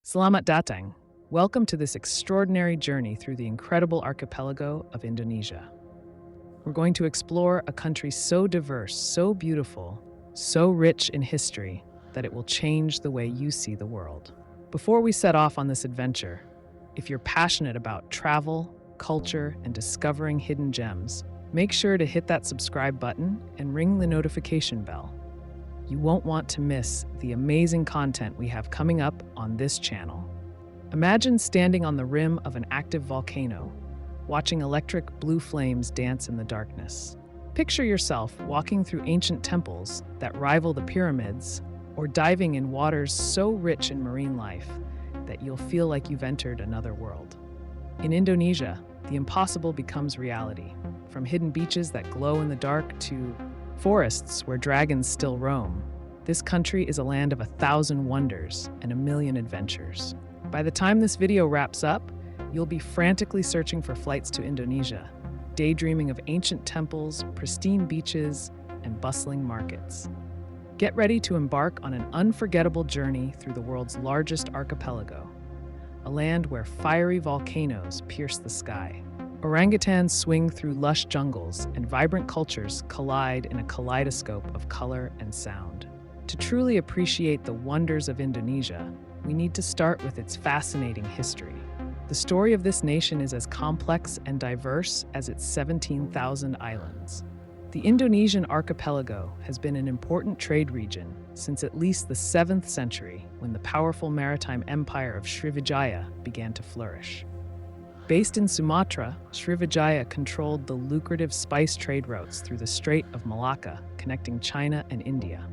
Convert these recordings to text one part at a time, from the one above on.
Selamat datang. Welcome to this extraordinary journey through the incredible archipelago of Indonesia. We're going to explore a country so diverse, so beautiful, so rich in history that it will change the way you see the world. Before we set off on this adventure, if you're passionate about travel, culture, and discovering hidden gems, make sure to hit that subscribe button and ring the notification bell. You won't want to miss the amazing content we have coming up on this channel. Imagine standing on the rim of an active volcano, watching electric blue flames dance in the darkness. Picture yourself walking through ancient temples that rival the pyramids, or diving in waters so rich in marine life that you'll feel like you've entered another world. In Indonesia, the impossible becomes reality, from hidden beaches that glow in the dark to forests where dragons still roam. This country is a land of 1,000 wonders and a million adventures. By the time this video wraps up, you'll be frantically searching for flights to Indonesia, daydreaming of ancient temples, pristine beaches, and bustling markets. Get ready to embark on an unforgettable journey through the world's largest archipelago, a land where fiery volcanoes pierce the sky. Orangutans swing through lush jungles, and vibrant cultures collide in a kaleidoscope of color and sound. To truly appreciate the wonders of Indonesia, we need to start with its fascinating history. The story of this nation is as complex and diverse as its 17,000 islands. The Indonesian archipelago has been an important trade region since at least the 7th century, when the powerful maritime empire of Srivijaya began to flourish. Based in Sumatra, Srivijaya controlled the lucrative spice trade routes through the Strait of Malacca, connecting China and India.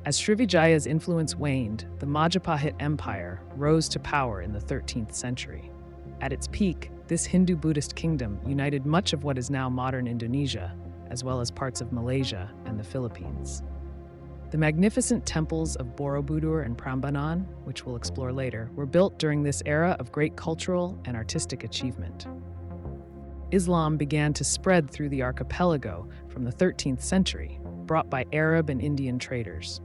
As Srivijaya's influence waned, the Majapahit Empire rose to power in the 13th century. At its peak, this Hindu-Buddhist kingdom united much of what is now modern Indonesia, as well as parts of Malaysia and the Philippines. The magnificent temples of Borobudur and Prambanan, which we'll explore later, were built during this era of great cultural and artistic achievement. Islam began to spread through the archipelago from the 13th century, brought by Arab and Indian traders.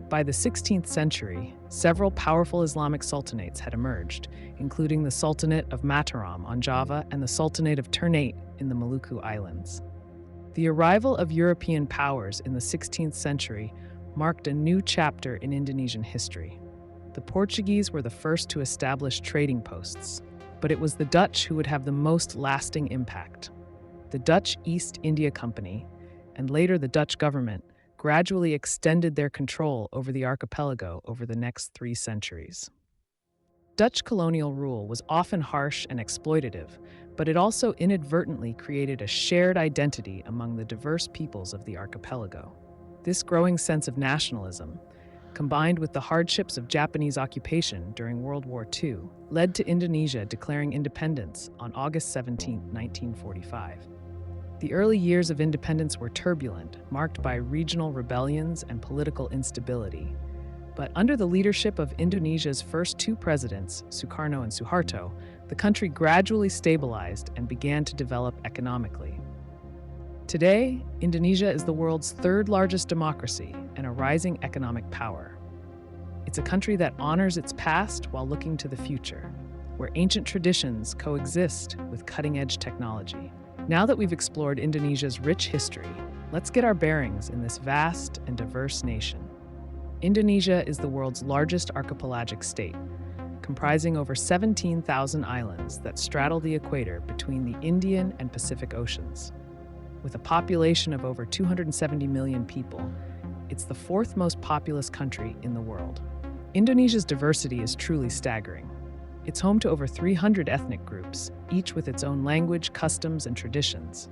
By the 16th century, several powerful Islamic sultanates had emerged, including the Sultanate of Mataram on Java and the Sultanate of Ternate in the Maluku Islands. The arrival of European powers in the 16th century marked a new chapter in Indonesian history. The Portuguese were the first to establish trading posts, but it was the Dutch who would have the most lasting impact. The Dutch East India Company, and later the Dutch government, gradually extended their control over the archipelago over the next 3 centuries. Dutch colonial rule was often harsh and exploitative, but it also inadvertently created a shared identity among the diverse peoples of the archipelago. This growing sense of nationalism, combined with the hardships of Japanese occupation during World War II, led to Indonesia declaring independence on August 17, 1945. The early years of independence were turbulent, marked by regional rebellions and political instability. But under the leadership of Indonesia's first 2 presidents, Sukarno and Suharto, the country gradually stabilized and began to develop economically. Today, Indonesia is the world's 3rd largest democracy and a rising economic power. It's a country that honors its past while looking to the future, where ancient traditions coexist with cutting-edge technology. Now that we've explored Indonesia's rich history, let's get our bearings in this vast and diverse nation. Indonesia is the world's largest archipelagic state, comprising over 17,000 islands that straddle the equator between the Indian and Pacific Oceans. With a population of over 270 million people, it's the 4th most populous country in the world. Indonesia's diversity is truly staggering. It's home to over 300 ethnic groups, each with its own language, customs, and traditions.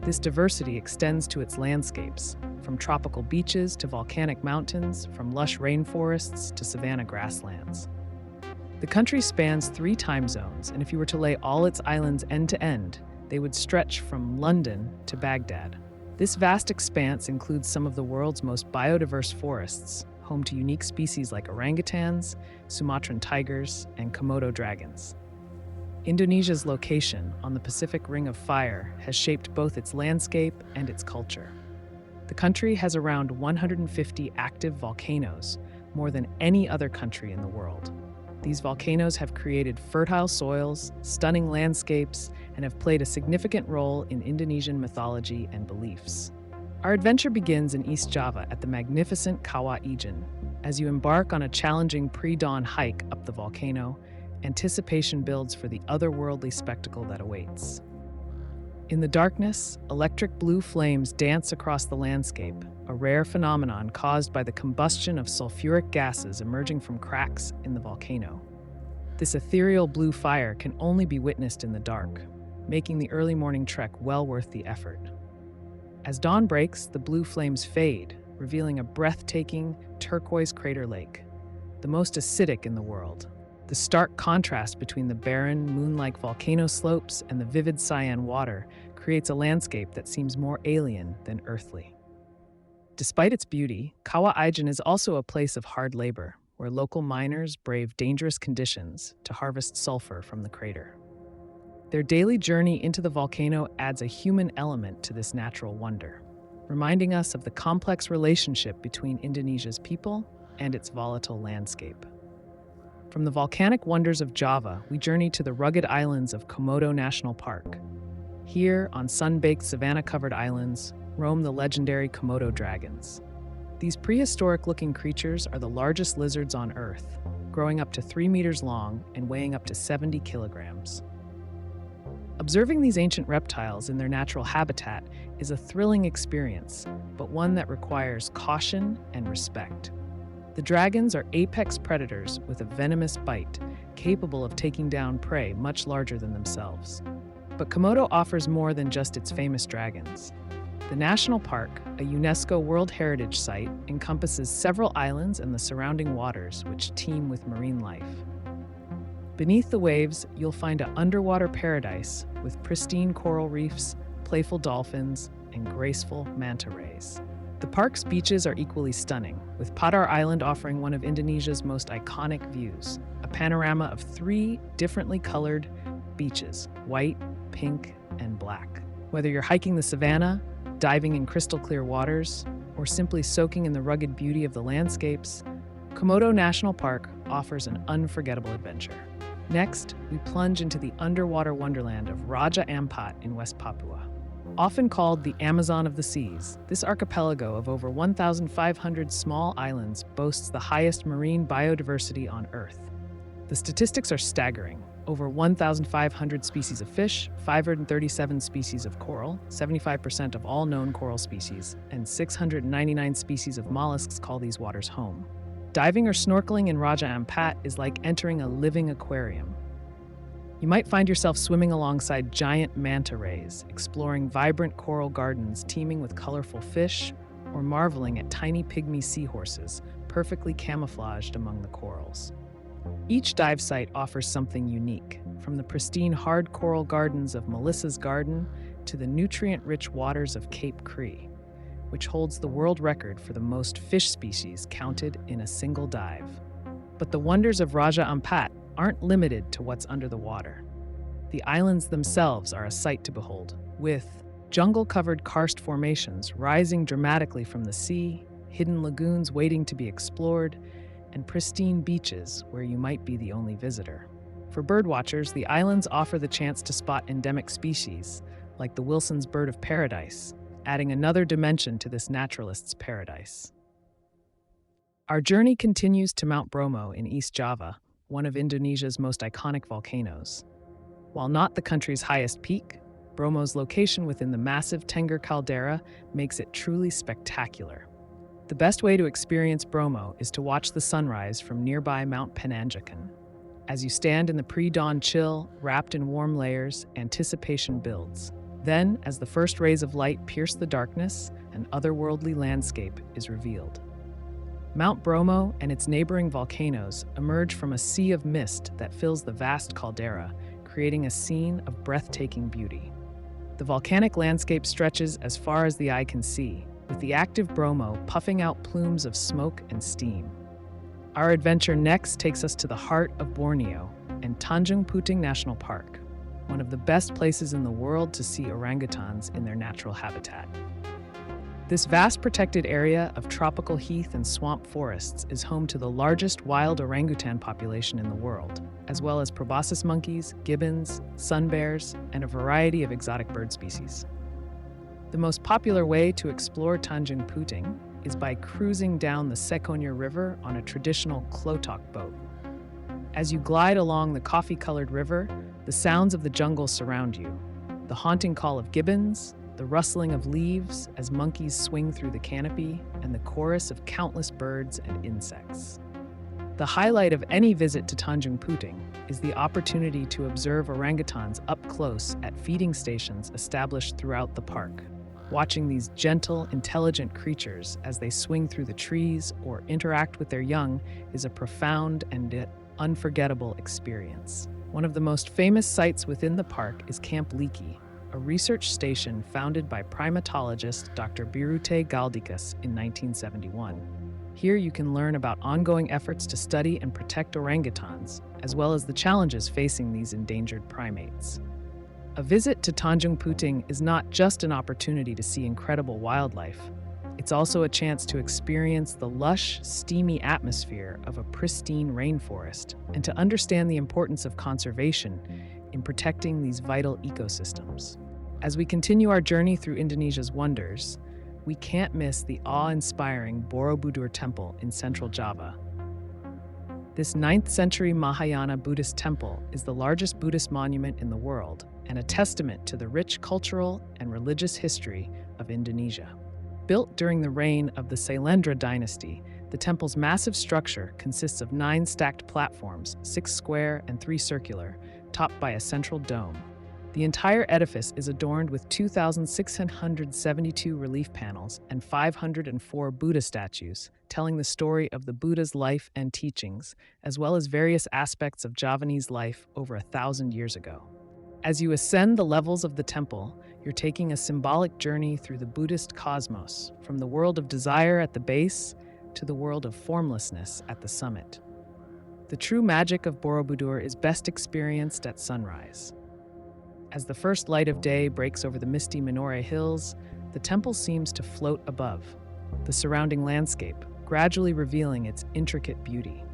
This diversity extends to its landscapes, from tropical beaches to volcanic mountains, from lush rainforests to savanna grasslands. The country spans 3 time zones, and if you were to lay all its islands end to end, they would stretch from London to Baghdad. This vast expanse includes some of the world's most biodiverse forests, home to unique species like orangutans, Sumatran tigers, and Komodo dragons. Indonesia's location on the Pacific Ring of Fire has shaped both its landscape and its culture. The country has around 150 active volcanoes, more than any other country in the world. These volcanoes have created fertile soils, stunning landscapes, and have played a significant role in Indonesian mythology and beliefs. Our adventure begins in East Java at the magnificent Kawah Ijen. As you embark on a challenging pre-dawn hike up the volcano, anticipation builds for the otherworldly spectacle that awaits. In the darkness, electric blue flames dance across the landscape, a rare phenomenon caused by the combustion of sulfuric gases emerging from cracks in the volcano. This ethereal blue fire can only be witnessed in the dark, making the early morning trek well worth the effort. As dawn breaks, the blue flames fade, revealing a breathtaking turquoise crater lake, the most acidic in the world. The stark contrast between the barren, moon-like volcano slopes and the vivid cyan water creates a landscape that seems more alien than earthly. Despite its beauty, Kawah Ijen is also a place of hard labor, where local miners brave dangerous conditions to harvest sulfur from the crater. Their daily journey into the volcano adds a human element to this natural wonder, reminding us of the complex relationship between Indonesia's people and its volatile landscape. From the volcanic wonders of Java, we journey to the rugged islands of Komodo National Park. Here, on sun-baked savanna-covered islands, roam the legendary Komodo dragons. These prehistoric-looking creatures are the largest lizards on Earth, growing up to 3 meters long and weighing up to 70 kilograms. Observing these ancient reptiles in their natural habitat is a thrilling experience, but one that requires caution and respect. The dragons are apex predators with a venomous bite, capable of taking down prey much larger than themselves. But Komodo offers more than just its famous dragons. The national park, a UNESCO World Heritage Site, encompasses several islands and the surrounding waters, which teem with marine life. Beneath the waves, you'll find an underwater paradise with pristine coral reefs, playful dolphins, and graceful manta rays. The park's beaches are equally stunning, with Padar Island offering one of Indonesia's most iconic views, a panorama of 3 differently colored beaches, white, pink, and black. Whether you're hiking the savannah, diving in crystal-clear waters, or simply soaking in the rugged beauty of the landscapes, Komodo National Park offers an unforgettable adventure. Next, we plunge into the underwater wonderland of Raja Ampat in West Papua. Often called the Amazon of the Seas, this archipelago of over 1,500 small islands boasts the highest marine biodiversity on Earth. The statistics are staggering. Over 1,500 species of fish, 537 species of coral, 75% of all known coral species, and 699 species of mollusks call these waters home. Diving or snorkeling in Raja Ampat is like entering a living aquarium. You might find yourself swimming alongside giant manta rays, exploring vibrant coral gardens teeming with colorful fish, or marveling at tiny pygmy seahorses perfectly camouflaged among the corals. Each dive site offers something unique, from the pristine hard coral gardens of Melissa's Garden to the nutrient-rich waters of Cape Cree, which holds the world record for the most fish species counted in a single dive. But the wonders of Raja Ampat aren't limited to what's under the water. The islands themselves are a sight to behold, with jungle-covered karst formations rising dramatically from the sea, hidden lagoons waiting to be explored, and pristine beaches where you might be the only visitor. For birdwatchers, the islands offer the chance to spot endemic species, like the Wilson's bird of paradise, adding another dimension to this naturalist's paradise. Our journey continues to Mount Bromo in East Java, one of Indonesia's most iconic volcanoes. While not the country's highest peak, Bromo's location within the massive Tengger caldera makes it truly spectacular. The best way to experience Bromo is to watch the sunrise from nearby Mount Penanjakan. As you stand in the pre-dawn chill, wrapped in warm layers, anticipation builds. Then, as the first rays of light pierce the darkness, an otherworldly landscape is revealed. Mount Bromo and its neighboring volcanoes emerge from a sea of mist that fills the vast caldera, creating a scene of breathtaking beauty. The volcanic landscape stretches as far as the eye can see, with the active Bromo puffing out plumes of smoke and steam. Our adventure next takes us to the heart of Borneo and Tanjung Puting National Park, one of the best places in the world to see orangutans in their natural habitat. This vast protected area of tropical heath and swamp forests is home to the largest wild orangutan population in the world, as well as proboscis monkeys, gibbons, sun bears, and a variety of exotic bird species. The most popular way to explore Tanjung Puting is by cruising down the Sekonyer River on a traditional klotok boat. As you glide along the coffee-colored river, the sounds of the jungle surround you. The haunting call of gibbons, the rustling of leaves as monkeys swing through the canopy, and the chorus of countless birds and insects. The highlight of any visit to Tanjung Puting is the opportunity to observe orangutans up close at feeding stations established throughout the park. Watching these gentle, intelligent creatures as they swing through the trees or interact with their young is a profound and yet unforgettable experience. One of the most famous sites within the park is Camp Leakey, a research station founded by primatologist Dr. Birute Galdikas in 1971. Here you can learn about ongoing efforts to study and protect orangutans, as well as the challenges facing these endangered primates. A visit to Tanjung Puting is not just an opportunity to see incredible wildlife. It's also a chance to experience the lush, steamy atmosphere of a pristine rainforest and to understand the importance of conservation in protecting these vital ecosystems. As we continue our journey through Indonesia's wonders, we can't miss the awe-inspiring Borobudur Temple in central Java. This 9th century Mahayana Buddhist temple is the largest Buddhist monument in the world and a testament to the rich cultural and religious history of Indonesia. Built during the reign of the Sailendra dynasty, the temple's massive structure consists of 9 stacked platforms, 6 square and 3 circular, topped by a central dome. The entire edifice is adorned with 2,672 relief panels and 504 Buddha statues, telling the story of the Buddha's life and teachings, as well as various aspects of Javanese life over 1,000 years ago. As you ascend the levels of the temple, you're taking a symbolic journey through the Buddhist cosmos, from the world of desire at the base to the world of formlessness at the summit. The true magic of Borobudur is best experienced at sunrise. As the first light of day breaks over the misty Minore Hills, the temple seems to float above the surrounding landscape, gradually revealing its intricate beauty.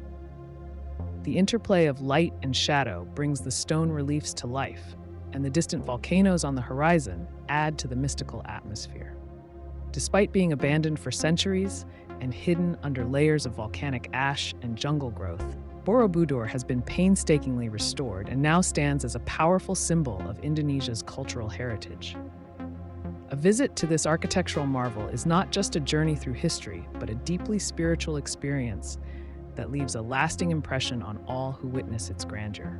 The interplay of light and shadow brings the stone reliefs to life, and the distant volcanoes on the horizon add to the mystical atmosphere. Despite being abandoned for centuries and hidden under layers of volcanic ash and jungle growth, Borobudur has been painstakingly restored and now stands as a powerful symbol of Indonesia's cultural heritage. A visit to this architectural marvel is not just a journey through history, but a deeply spiritual experience that leaves a lasting impression on all who witness its grandeur.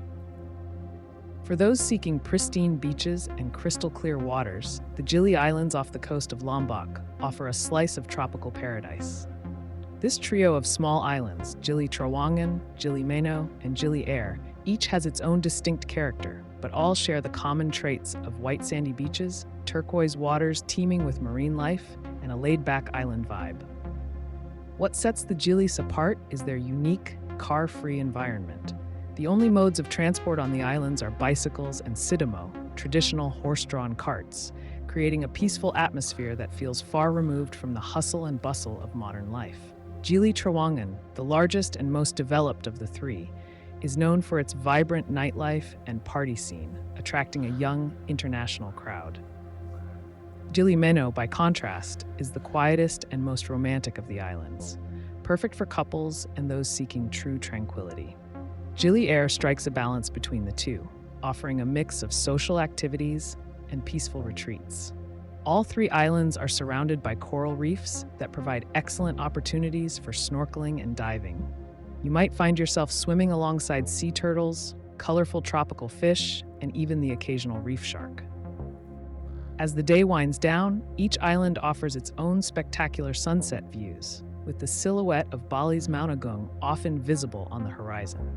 For those seeking pristine beaches and crystal-clear waters, the Gili Islands off the coast of Lombok offer a slice of tropical paradise. This trio of small islands, Gili Trawangan, Gili Meno, and Gili Air, each has its own distinct character, but all share the common traits of white sandy beaches, turquoise waters teeming with marine life, and a laid-back island vibe. What sets the Gilis apart is their unique, car-free environment. The only modes of transport on the islands are bicycles and sidamo, traditional horse-drawn carts, creating a peaceful atmosphere that feels far removed from the hustle and bustle of modern life. Gili Trawangan, the largest and most developed of the three, is known for its vibrant nightlife and party scene, attracting a young, international crowd. Gili Meno, by contrast, is the quietest and most romantic of the islands, perfect for couples and those seeking true tranquility. Gili Air strikes a balance between the two, offering a mix of social activities and peaceful retreats. All three islands are surrounded by coral reefs that provide excellent opportunities for snorkeling and diving. You might find yourself swimming alongside sea turtles, colorful tropical fish, and even the occasional reef shark. As the day winds down, each island offers its own spectacular sunset views, with the silhouette of Bali's Mount Agung often visible on the horizon.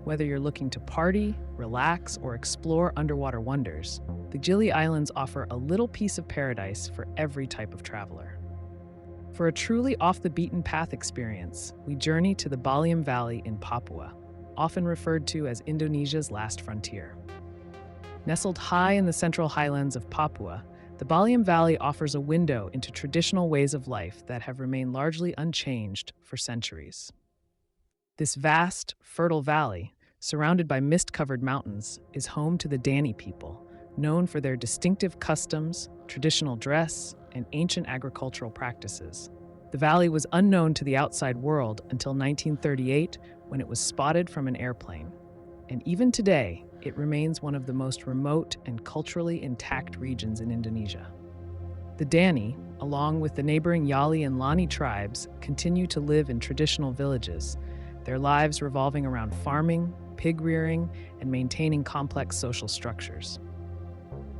Whether you're looking to party, relax, or explore underwater wonders, the Gili Islands offer a little piece of paradise for every type of traveler. For a truly off-the-beaten-path experience, we journey to the Baliam Valley in Papua, often referred to as Indonesia's last frontier. Nestled high in the central highlands of Papua, The Baliam Valley offers a window into traditional ways of life that have remained largely unchanged for centuries. This vast, fertile valley, surrounded by mist-covered mountains, is home to the Dani people, known for their distinctive customs, traditional dress, and ancient agricultural practices. The valley was unknown to the outside world until 1938, when it was spotted from an airplane. And even today, it remains one of the most remote and culturally intact regions in Indonesia. The Dani, along with the neighboring Yali and Lani tribes, continue to live in traditional villages, their lives revolving around farming, pig rearing, and maintaining complex social structures.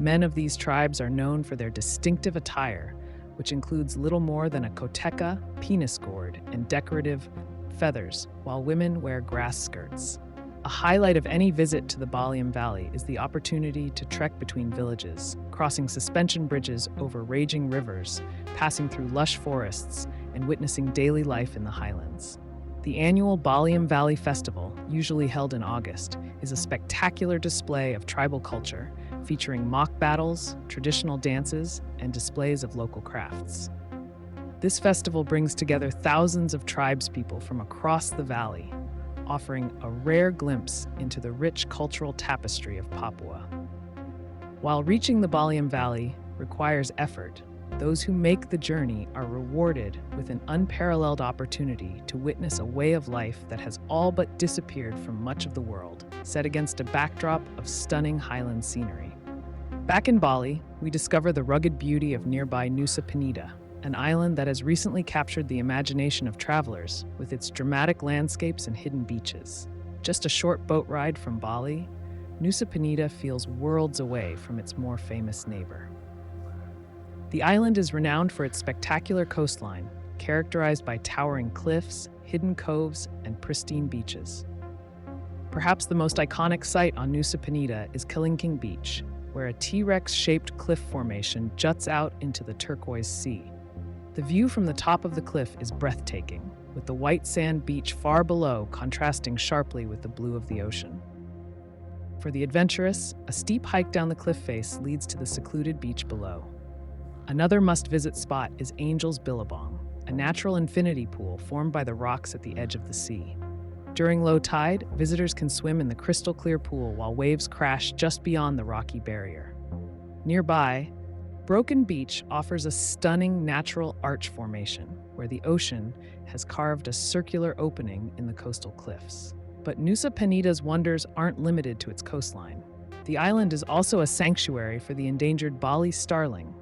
Men of these tribes are known for their distinctive attire, which includes little more than a koteka, penis gourd, and decorative feathers, while women wear grass skirts. A highlight of any visit to the Baliam Valley is the opportunity to trek between villages, crossing suspension bridges over raging rivers, passing through lush forests, and witnessing daily life in the highlands. The annual Baliam Valley Festival, usually held in August, is a spectacular display of tribal culture, featuring mock battles, traditional dances, and displays of local crafts. This festival brings together thousands of tribespeople from across the valley, offering a rare glimpse into the rich cultural tapestry of Papua. While reaching the Baliam Valley requires effort, those who make the journey are rewarded with an unparalleled opportunity to witness a way of life that has all but disappeared from much of the world, set against a backdrop of stunning highland scenery. Back in Bali, we discover the rugged beauty of nearby Nusa Penida, an island that has recently captured the imagination of travelers with its dramatic landscapes and hidden beaches. Just a short boat ride from Bali, Nusa Penida feels worlds away from its more famous neighbor. The island is renowned for its spectacular coastline, characterized by towering cliffs, hidden coves, and pristine beaches. Perhaps the most iconic sight on Nusa Penida is Kelingking Beach, where a T-Rex-shaped cliff formation juts out into the turquoise sea. The view from the top of the cliff is breathtaking, with the white sand beach far below contrasting sharply with the blue of the ocean. For the adventurous, a steep hike down the cliff face leads to the secluded beach below. Another must-visit spot is Angel's Billabong, a natural infinity pool formed by the rocks at the edge of the sea. During low tide, visitors can swim in the crystal-clear pool while waves crash just beyond the rocky barrier. Nearby, Broken Beach offers a stunning natural arch formation where the ocean has carved a circular opening in the coastal cliffs. But Nusa Penida's wonders aren't limited to its coastline. The island is also a sanctuary for the endangered Bali starling,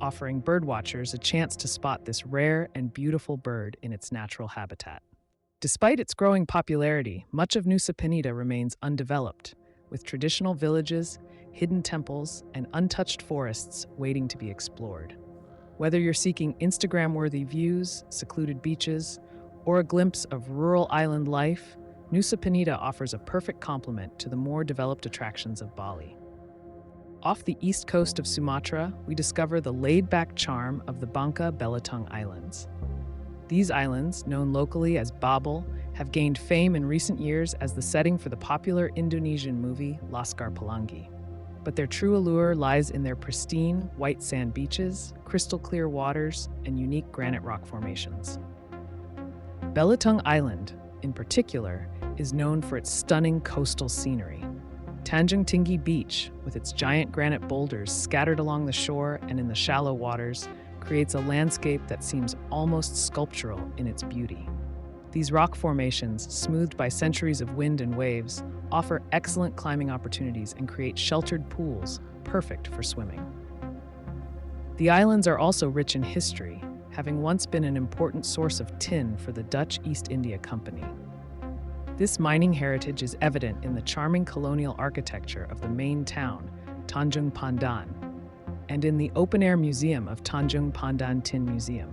offering birdwatchers a chance to spot this rare and beautiful bird in its natural habitat. Despite its growing popularity, much of Nusa Penida remains undeveloped, with traditional villages, hidden temples, and untouched forests waiting to be explored. Whether you're seeking Instagram-worthy views, secluded beaches, or a glimpse of rural island life, Nusa Penida offers a perfect complement to the more developed attractions of Bali. Off the east coast of Sumatra, we discover the laid-back charm of the Bangka Belitung Islands. These islands, known locally as Babel, have gained fame in recent years as the setting for the popular Indonesian movie Laskar Pelangi. But their true allure lies in their pristine, white sand beaches, crystal-clear waters, and unique granite rock formations. Belitung Island, in particular, is known for its stunning coastal scenery. Tanjung Tinggi Beach, with its giant granite boulders scattered along the shore and in the shallow waters, creates a landscape that seems almost sculptural in its beauty. These rock formations, smoothed by centuries of wind and waves, offer excellent climbing opportunities and create sheltered pools, perfect for swimming. The islands are also rich in history, having once been an important source of tin for the Dutch East India Company. This mining heritage is evident in the charming colonial architecture of the main town, Tanjung Pandan, and in the open-air museum of Tanjung Pandan Tin Museum.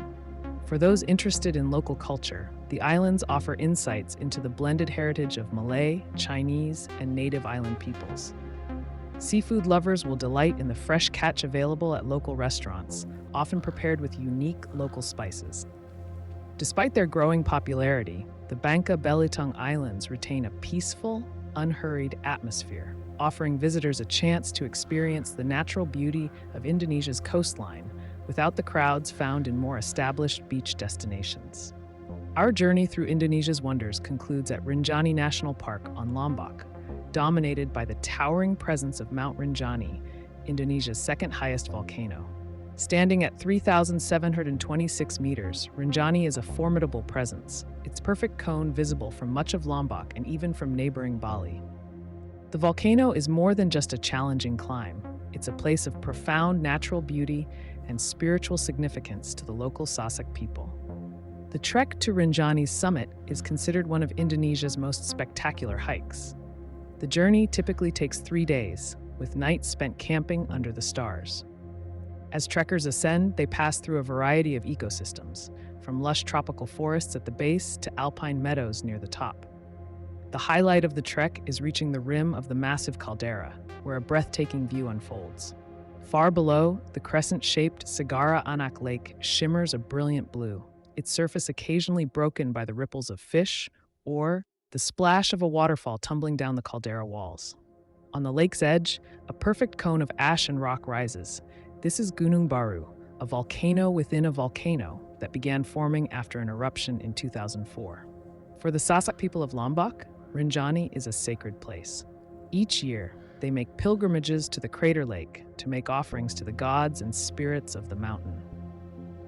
For those interested in local culture, the islands offer insights into the blended heritage of Malay, Chinese, and native island peoples. Seafood lovers will delight in the fresh catch available at local restaurants, often prepared with unique local spices. Despite their growing popularity, the Bangka Belitung Islands retain a peaceful, unhurried atmosphere, offering visitors a chance to experience the natural beauty of Indonesia's coastline without the crowds found in more established beach destinations. Our journey through Indonesia's wonders concludes at Rinjani National Park on Lombok, dominated by the towering presence of Mount Rinjani, Indonesia's second highest volcano. Standing at 3,726 meters, Rinjani is a formidable presence, its perfect cone visible from much of Lombok and even from neighboring Bali. The volcano is more than just a challenging climb. It's a place of profound natural beauty and spiritual significance to the local Sasak people. The trek to Rinjani's summit is considered one of Indonesia's most spectacular hikes. The journey typically takes 3 days, with nights spent camping under the stars. As trekkers ascend, they pass through a variety of ecosystems, from lush tropical forests at the base to alpine meadows near the top. The highlight of the trek is reaching the rim of the massive caldera, where a breathtaking view unfolds. Far below, the crescent-shaped Segara Anak Lake shimmers a brilliant blue, its surface occasionally broken by the ripples of fish or the splash of a waterfall tumbling down the caldera walls. On the lake's edge, a perfect cone of ash and rock rises. This is Gunung Baru, a volcano within a volcano that began forming after an eruption in 2004. For the Sasak people of Lombok, Rinjani is a sacred place. Each year, they make pilgrimages to the crater lake to make offerings to the gods and spirits of the mountain.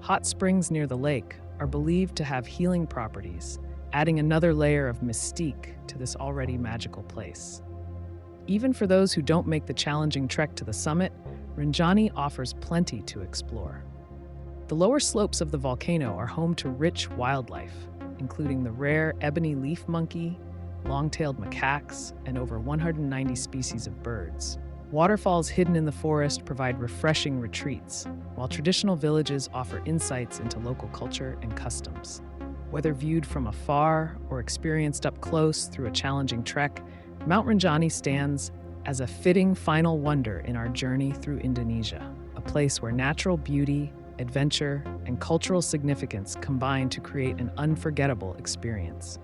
Hot springs near the lake are believed to have healing properties, adding another layer of mystique to this already magical place. Even for those who don't make the challenging trek to the summit, Rinjani offers plenty to explore. The lower slopes of the volcano are home to rich wildlife, including the rare ebony leaf monkey, long-tailed macaques, and over 190 species of birds. Waterfalls hidden in the forest provide refreshing retreats, while traditional villages offer insights into local culture and customs. Whether viewed from afar or experienced up close through a challenging trek, Mount Rinjani stands as a fitting final wonder in our journey through Indonesia, a place where natural beauty, adventure, and cultural significance combine to create an unforgettable experience.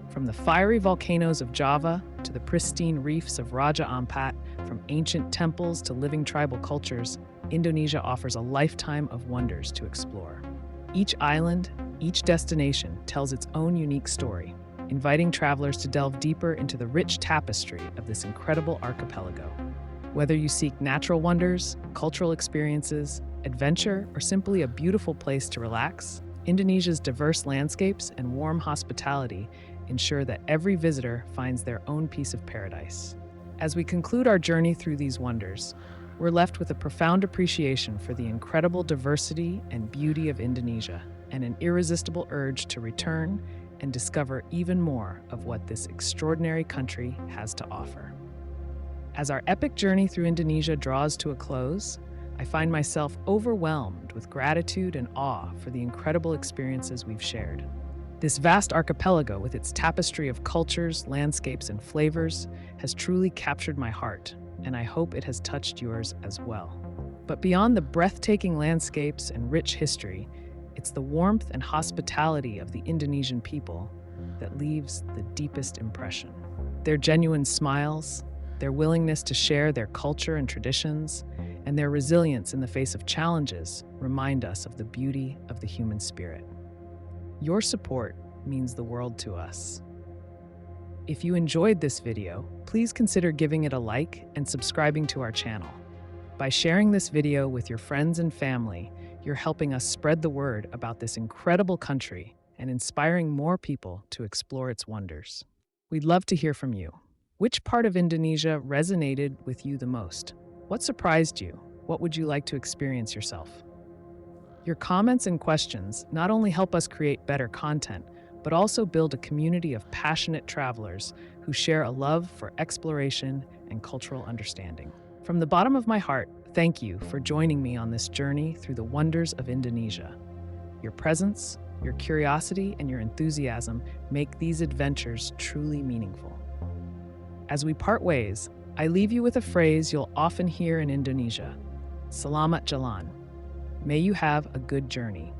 From the fiery volcanoes of Java to the pristine reefs of Raja Ampat, from ancient temples to living tribal cultures, Indonesia offers a lifetime of wonders to explore. Each island, each destination tells its own unique story, inviting travelers to delve deeper into the rich tapestry of this incredible archipelago. Whether you seek natural wonders, cultural experiences, adventure, or simply a beautiful place to relax, Indonesia's diverse landscapes and warm hospitality ensure that every visitor finds their own piece of paradise. As we conclude our journey through these wonders, we're left with a profound appreciation for the incredible diversity and beauty of Indonesia and an irresistible urge to return and discover even more of what this extraordinary country has to offer. As our epic journey through Indonesia draws to a close, I find myself overwhelmed with gratitude and awe for the incredible experiences we've shared. This vast archipelago, with its tapestry of cultures, landscapes, and flavors, has truly captured my heart, and I hope it has touched yours as well. But beyond the breathtaking landscapes and rich history, it's the warmth and hospitality of the Indonesian people that leaves the deepest impression. Their genuine smiles, their willingness to share their culture and traditions, and their resilience in the face of challenges remind us of the beauty of the human spirit. Your support means the world to us. If you enjoyed this video, please consider giving it a like and subscribing to our channel. By sharing this video with your friends and family, you're helping us spread the word about this incredible country and inspiring more people to explore its wonders. We'd love to hear from you. Which part of Indonesia resonated with you the most? What surprised you? What would you like to experience yourself? Your comments and questions not only help us create better content, but also build a community of passionate travelers who share a love for exploration and cultural understanding. From the bottom of my heart, thank you for joining me on this journey through the wonders of Indonesia. Your presence, your curiosity, and your enthusiasm make these adventures truly meaningful. As we part ways, I leave you with a phrase you'll often hear in Indonesia: Selamat Jalan. May you have a good journey.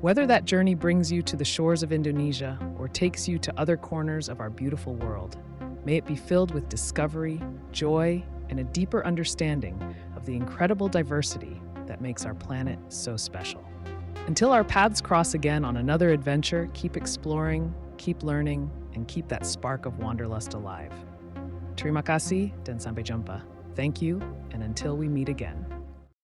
Whether that journey brings you to the shores of Indonesia or takes you to other corners of our beautiful world, May it be filled with discovery, joy, and a deeper understanding of the incredible diversity that makes our planet so special. Until our paths cross again on another adventure, keep exploring, keep learning, and keep that spark of wanderlust alive. Terima kasih dan sampai jumpa. Thank you, and until we meet again.